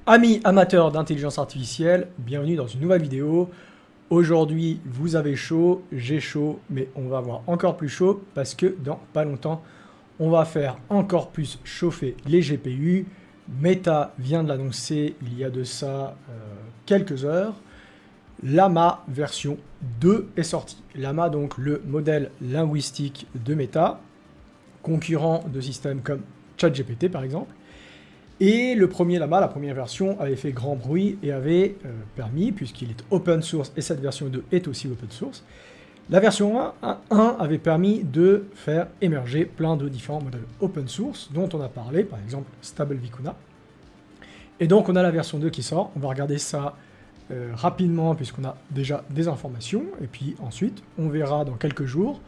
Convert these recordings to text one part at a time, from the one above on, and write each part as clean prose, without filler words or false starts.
Amis amateurs d'intelligence artificielle, bienvenue dans une nouvelle vidéo. Aujourd'hui, vous avez chaud, j'ai chaud, mais on va avoir encore plus chaud parce que dans pas longtemps, on va faire encore plus chauffer les GPU. Meta vient de l'annoncer il y a de ça quelques heures. Llama version 2 est sorti. Llama, donc le modèle linguistique de Meta, concurrent de systèmes comme ChatGPT par exemple. Et le premier Llama, la première version, avait fait grand bruit et avait permis, puisqu'il est open source et cette version 2 est aussi open source, la version 1 avait permis de faire émerger plein de différents modèles open source dont on a parlé, par exemple Stable Vicuna. Et donc on a la version 2 qui sort, on va regarder ça rapidement puisqu'on a déjà des informations, et puis ensuite on verra dans quelques jours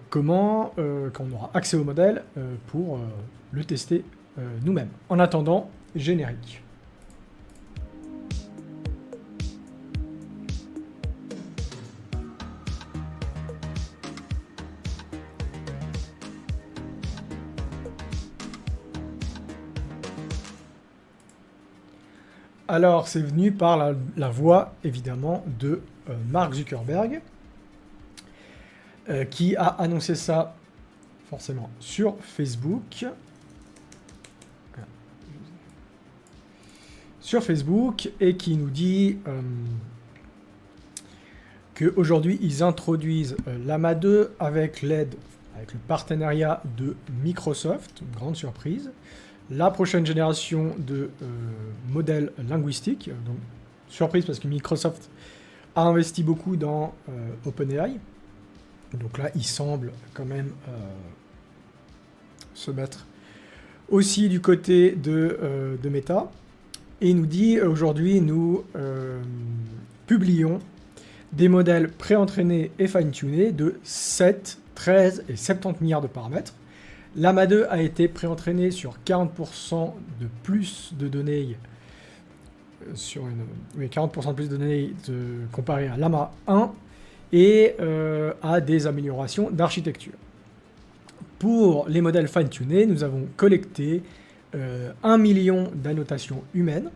comment, quand on aura accès au modèle, pour le tester nous-mêmes. En attendant, générique. Alors, c'est venu par la voix, évidemment, de Mark Zuckerberg, qui a annoncé ça, forcément, sur Facebook. Et qui nous dit qu'aujourd'hui ils introduisent Llama 2 avec le partenariat de Microsoft, une grande surprise, la prochaine génération de modèles linguistiques, donc surprise parce que Microsoft a investi beaucoup dans OpenAI, donc là il semble quand même se mettre aussi du côté de Meta. Et il nous dit, aujourd'hui, nous publions des modèles préentraînés et fine-tunés de 7, 13 et 70 milliards de paramètres. Llama 2 a été préentraîné sur 40% de plus de données, 40% de plus de données comparé à Llama 1, et a des améliorations d'architecture. Pour les modèles fine-tunés, nous avons collecté 1 million d'annotations humaines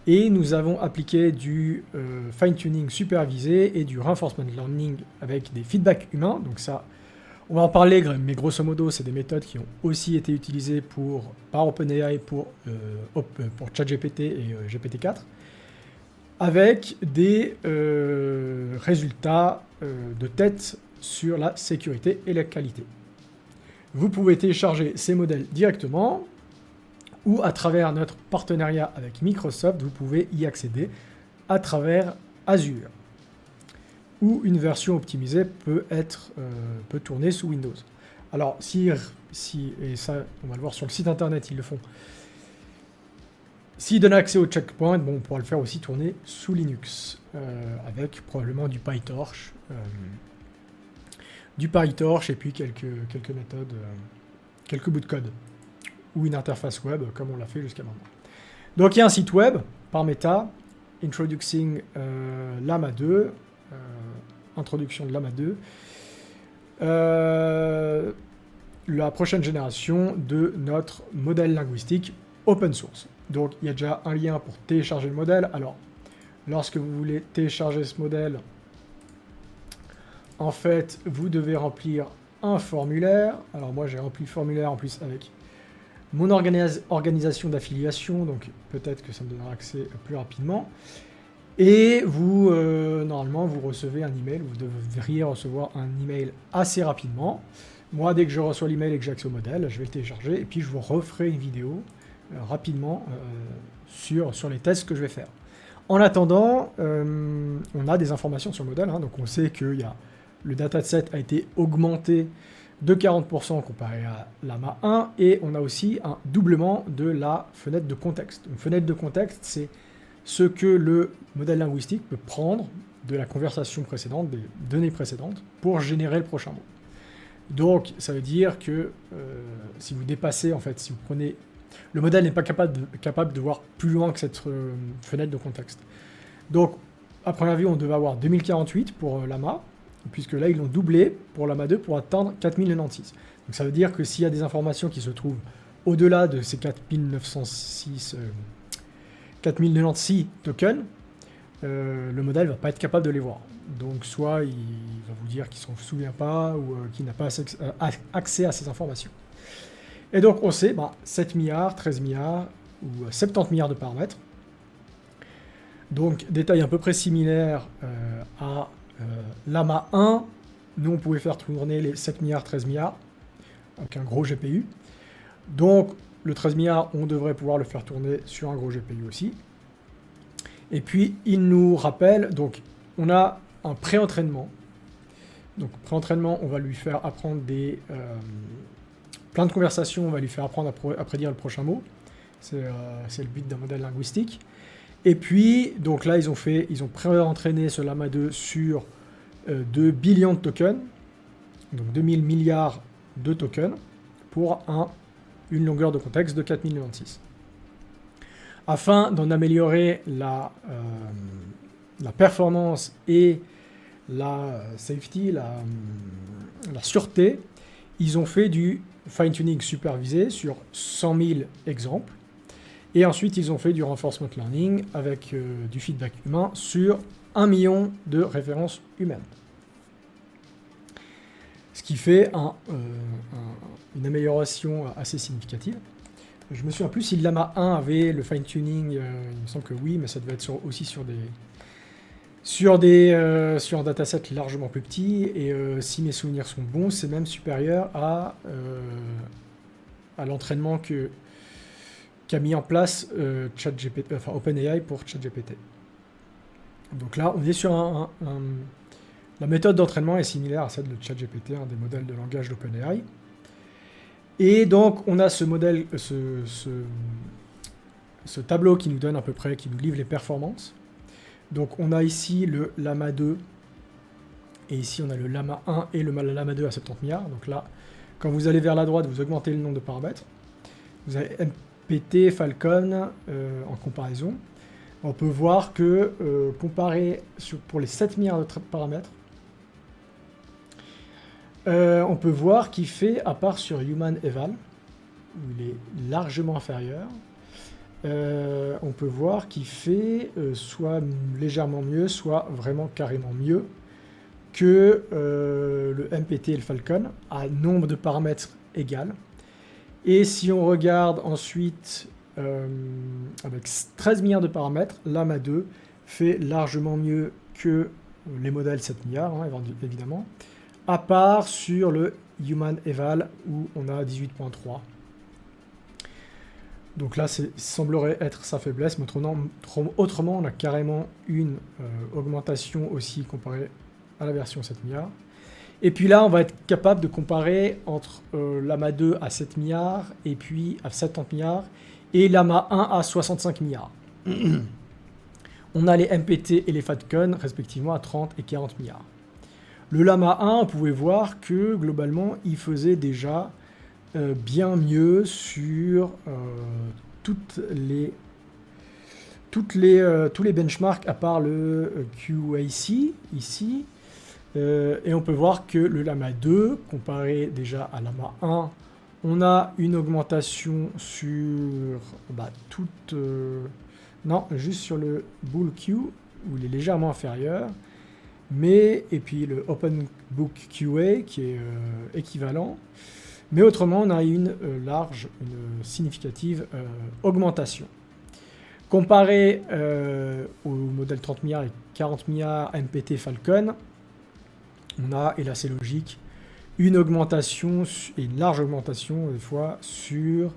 et nous avons appliqué du fine-tuning supervisé et du reinforcement learning avec des feedbacks humains. Donc ça, on va en parler, mais grosso modo, c'est des méthodes qui ont aussi été utilisées par OpenAI pour ChatGPT et GPT-4 avec des résultats de tête sur la sécurité et la qualité. Vous pouvez télécharger ces modèles directement, ou à travers notre partenariat avec Microsoft, vous pouvez y accéder à travers Azure, où une version optimisée peut tourner sous Windows. Alors, et ça, on va le voir sur le site internet, ils le font. S'ils donnent accès au checkpoint, bon, on pourra le faire aussi tourner sous Linux, avec probablement du PyTorch, et puis quelques méthodes, quelques bouts de code, ou une interface web, comme on l'a fait jusqu'à maintenant. Donc il y a un site web par Meta, Introducing Llama 2, introduction de Llama 2, la prochaine génération de notre modèle linguistique open source. Donc il y a déjà un lien pour télécharger le modèle. Alors, lorsque vous voulez télécharger ce modèle, en fait, vous devez remplir un formulaire. Alors moi j'ai rempli le formulaire en plus avec mon organisation d'affiliation, donc peut-être que ça me donnera accès plus rapidement. Et vous, normalement, vous recevez un email, vous devriez recevoir un email assez rapidement. Moi, dès que je reçois l'email et que j'ai accès au modèle, je vais le télécharger, et puis je vous referai une vidéo rapidement sur les tests que je vais faire. En attendant, on a des informations sur le modèle, donc on sait que le dataset a été augmenté de 40% comparé à Llama 1, et on a aussi un doublement de la fenêtre de contexte. Une fenêtre de contexte, c'est ce que le modèle linguistique peut prendre de la conversation précédente, des données précédentes, pour générer le prochain mot. Donc, ça veut dire que si vous dépassez, en fait, si vous prenez... Le modèle n'est pas capable de voir plus loin que cette fenêtre de contexte. Donc, à première vue, on devait avoir 2048 pour Llama, puisque là, ils l'ont doublé pour Llama 2 pour atteindre 4096. Donc ça veut dire que s'il y a des informations qui se trouvent au-delà de ces 4906 4096 tokens, le modèle va pas être capable de les voir. Donc soit il va vous dire qu'il s'en souvient pas ou qu'il n'a pas accès à ces informations. Et donc on sait 7 milliards, 13 milliards ou 70 milliards de paramètres. Donc des tailles à peu près similaires à Llama 1. Nous on pouvait faire tourner les 7 milliards, 13 milliards avec un gros GPU. Donc le 13 milliards, on devrait pouvoir le faire tourner sur un gros GPU aussi. Et puis il nous rappelle, donc on a un pré-entraînement. Donc pré-entraînement, on va lui faire apprendre plein de conversations, on va lui faire apprendre à prédire le prochain mot. C'est le but d'un modèle linguistique. Et puis, donc là, ils ont pré-entraîné ce Llama 2 sur 2 billions de tokens, donc 2000 milliards de tokens, pour une longueur de contexte de 4096. Afin d'en améliorer la performance et la safety, la sûreté, ils ont fait du fine-tuning supervisé sur 100 000 exemples. Et ensuite, ils ont fait du reinforcement learning avec du feedback humain sur 1 million de références humaines. Ce qui fait une amélioration assez significative. Je me souviens plus si le Llama 1 avait le fine-tuning, il me semble que oui, mais ça devait être aussi sur un dataset largement plus petit, et si mes souvenirs sont bons, c'est même supérieur à l'entraînement qu'a mis en place OpenAI pour ChatGPT. Donc là, on est sur la méthode d'entraînement est similaire à celle de ChatGPT, un des modèles de langage d'OpenAI. Et donc, on a ce modèle, ce tableau qui nous donne à peu près, qui nous livre les performances. Donc, on a ici le Llama 2, et ici, on a le Llama 1 et le Llama 2 à 70 milliards. Donc là, quand vous allez vers la droite, vous augmentez le nombre de paramètres. Vous avez MPT, Falcon en comparaison. On peut voir que, comparé pour les 7 milliards de paramètres, on peut voir qu'il fait, à part sur Human Eval, où il est largement inférieur, on peut voir qu'il fait soit légèrement mieux, soit vraiment carrément mieux que le MPT et le Falcon, à nombre de paramètres égal. Et si on regarde ensuite, avec 13 milliards de paramètres, Llama 2 fait largement mieux que les modèles 7 milliards, hein, évidemment, à part sur le Human Eval, où on a 18.3. Donc là, semblerait être sa faiblesse, mais autrement, on a carrément une augmentation aussi comparée à la version 7 milliards. Et puis là, on va être capable de comparer entre Llama 2 à 7 milliards, et puis à 70 milliards, et Llama 1 à 65 milliards. On a les MPT et les Falcon, respectivement, à 30 et 40 milliards. Le Llama 1, on pouvait voir que, globalement, il faisait déjà bien mieux sur tous les benchmarks, à part le QAC, ici. Et on peut voir que le Llama 2, comparé déjà à Llama 1, on a une augmentation sur non, juste sur le Bull Q, où il est légèrement inférieur. Et puis le OpenBook QA, qui est équivalent. Mais autrement, on a une significative augmentation. Comparé au modèle 30 milliards et 40 milliards MPT Falcon, on a, et là c'est logique, une augmentation, et une large augmentation des fois sur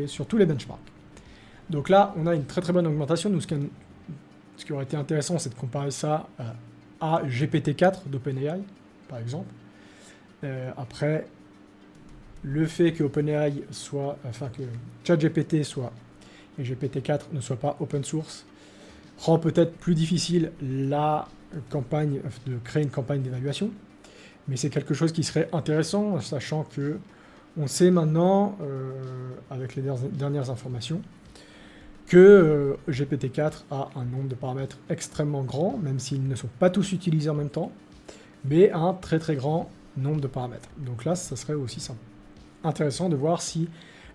sur tous les benchmarks. Donc là, on a une très très bonne augmentation. Nous, ce qui aurait été intéressant, c'est de comparer ça à GPT-4 d'OpenAI, par exemple. Après, le fait que OpenAI que ChatGPT et GPT-4 ne soient pas open source rend peut-être plus difficile de créer une campagne d'évaluation. Mais c'est quelque chose qui serait intéressant, sachant que on sait maintenant, avec les dernières informations, que GPT-4 a un nombre de paramètres extrêmement grand, même s'ils ne sont pas tous utilisés en même temps, mais un très très grand nombre de paramètres. Donc là, ça serait aussi intéressant de voir si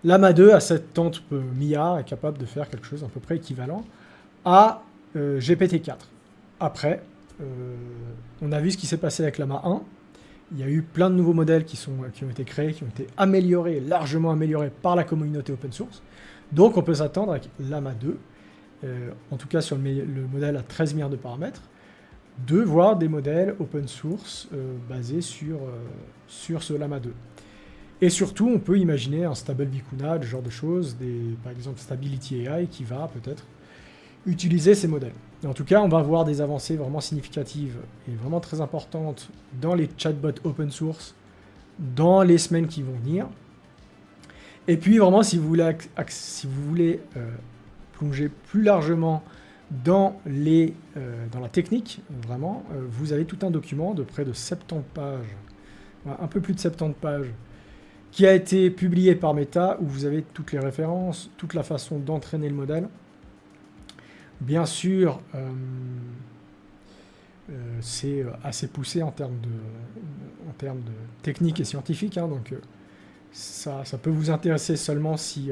Llama 2 à 70 milliards est capable de faire quelque chose à peu près équivalent à GPT-4. Après, on a vu ce qui s'est passé avec Llama 1. Il y a eu plein de nouveaux modèles qui ont été créés, qui ont été améliorés, largement améliorés par la communauté open source. Donc on peut s'attendre avec Llama 2, en tout cas sur le modèle à 13 milliards de paramètres, de voir des modèles open source basés sur ce Llama 2. Et surtout, on peut imaginer un Stable Vicuna, ce genre de choses, par exemple Stability AI, qui va peut-être utiliser ces modèles. En tout cas, on va voir des avancées vraiment significatives et vraiment très importantes dans les chatbots open source dans les semaines qui vont venir. Et puis vraiment, si vous voulez plonger plus largement dans la technique, vraiment, vous avez tout un document de près de 70 pages, un peu plus de 70 pages, qui a été publié par Meta, où vous avez toutes les références, toute la façon d'entraîner le modèle. Bien sûr, c'est assez poussé en termes de technique et scientifique, hein, donc ça peut vous intéresser seulement si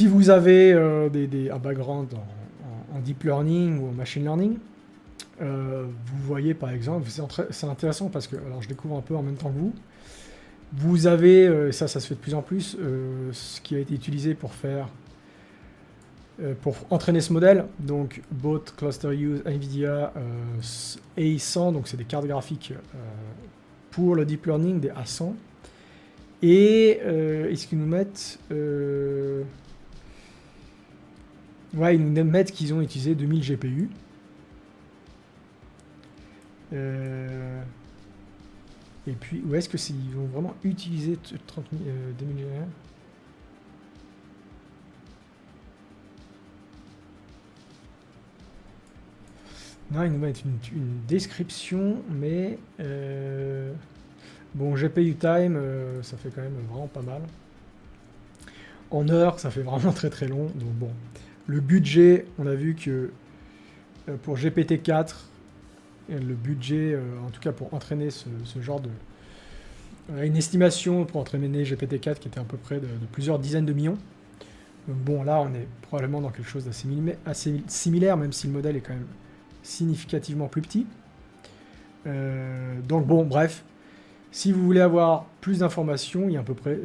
vous avez un background en deep learning ou en machine learning. Vous voyez par exemple, c'est intéressant parce que, alors je découvre un peu en même temps que vous avez, ça se fait de plus en plus, ce qui a été utilisé pour entraîner ce modèle, donc Both Cluster Use NVIDIA A100, donc c'est des cartes graphiques pour le deep learning, des A100. Et est-ce qu'ils nous mettent ouais, ils nous mettent qu'ils ont utilisé 2000 GPU. Et puis, où est-ce qu'ils vont vraiment utiliser 2000 GPU? Non, ils nous mettent une description, mais bon, GPU time, ça fait quand même vraiment pas mal. En heures, ça fait vraiment très très long. Donc bon, le budget, on a vu que pour GPT-4, le budget, en tout cas pour entraîner ce genre de... On a une estimation pour entraîner GPT-4 qui était à peu près de plusieurs dizaines de millions. Donc bon, là, on est probablement dans quelque chose d'assez similaire, même si le modèle est quand même significativement plus petit. Donc bon, bref, si vous voulez avoir plus d'informations, il y a à peu près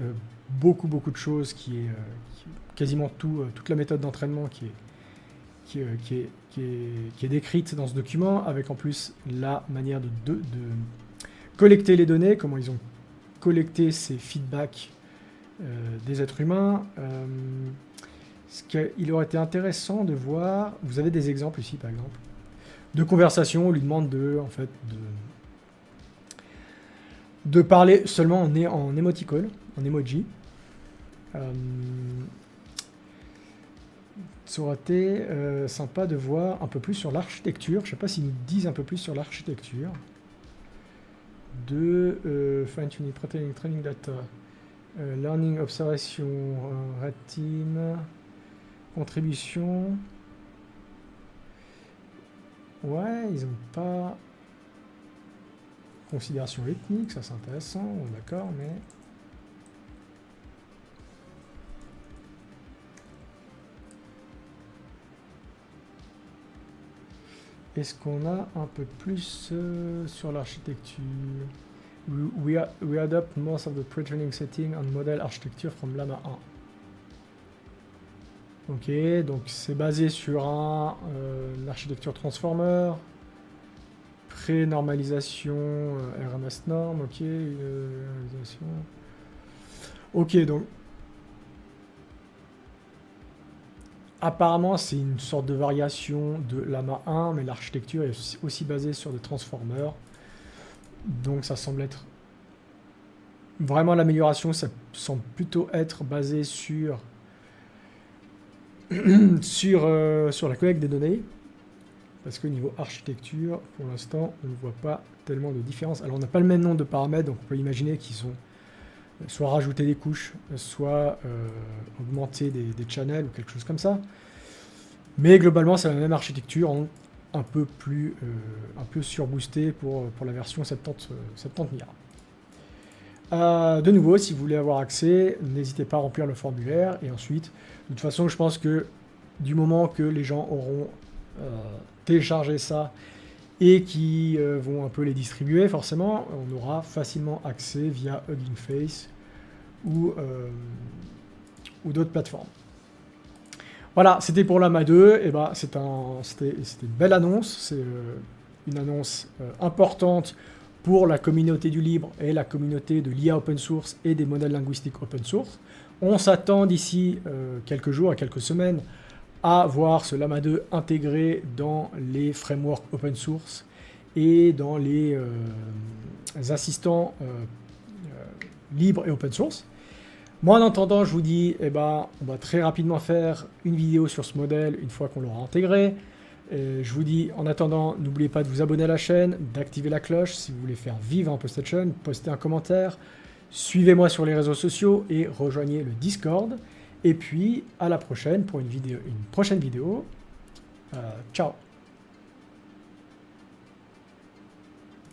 beaucoup de choses quasiment toute la méthode d'entraînement qui est décrite dans ce document, avec en plus la manière de collecter les données, comment ils ont collecté ces feedbacks des êtres humains. Il aurait été intéressant de voir, vous avez des exemples ici par exemple, de conversation, on lui demande de parler seulement en émoticône, en emoji. Ça aurait été sympa de voir un peu plus sur l'architecture. Je ne sais pas s'ils nous disent un peu plus sur l'architecture de fine-tuning, training data, learning, observation, red team, contribution. Ouais, ils n'ont pas... Considération ethnique, ça c'est intéressant, d'accord, mais... Est-ce qu'on a un peu plus sur l'architecture? We adopt most of the pre-training setting on model architecture from Llama 1. Ok, donc c'est basé sur une architecture transformer, pré-normalisation, RMS norm, ok, normalisation. Ok, donc apparemment c'est une sorte de variation de Llama 1, mais l'architecture est aussi basée sur des transformers. Donc ça semble être vraiment l'amélioration, ça semble plutôt être basé sur sur la collecte des données, parce qu'au niveau architecture, pour l'instant, on ne voit pas tellement de différence. Alors on n'a pas le même nombre de paramètres, donc on peut imaginer qu'ils ont soit rajouté des couches, soit augmenté des channels ou quelque chose comme ça. Mais globalement, c'est la même architecture, un peu surboostée pour la version 70 milliards. De nouveau, si vous voulez avoir accès, n'hésitez pas à remplir le formulaire. Et ensuite, de toute façon, je pense que du moment que les gens auront téléchargé ça et qui vont un peu les distribuer, forcément, on aura facilement accès via Hugging Face ou d'autres plateformes. Voilà, c'était pour l'AMA 2. Et ben, c'était une belle annonce. C'est une annonce importante pour la communauté du libre et la communauté de l'IA open source et des modèles linguistiques open source. On s'attend d'ici quelques jours, à quelques semaines, à voir ce Llama 2 intégré dans les frameworks open source et dans les assistants libres et open source. Moi, en attendant, je vous dis, on va très rapidement faire une vidéo sur ce modèle une fois qu'on l'aura intégré. Et je vous dis, en attendant, n'oubliez pas de vous abonner à la chaîne, d'activer la cloche si vous voulez faire vivre un peu cette chaîne, postez un commentaire, suivez-moi sur les réseaux sociaux et rejoignez le Discord. Et puis, à la prochaine pour une prochaine vidéo. Ciao!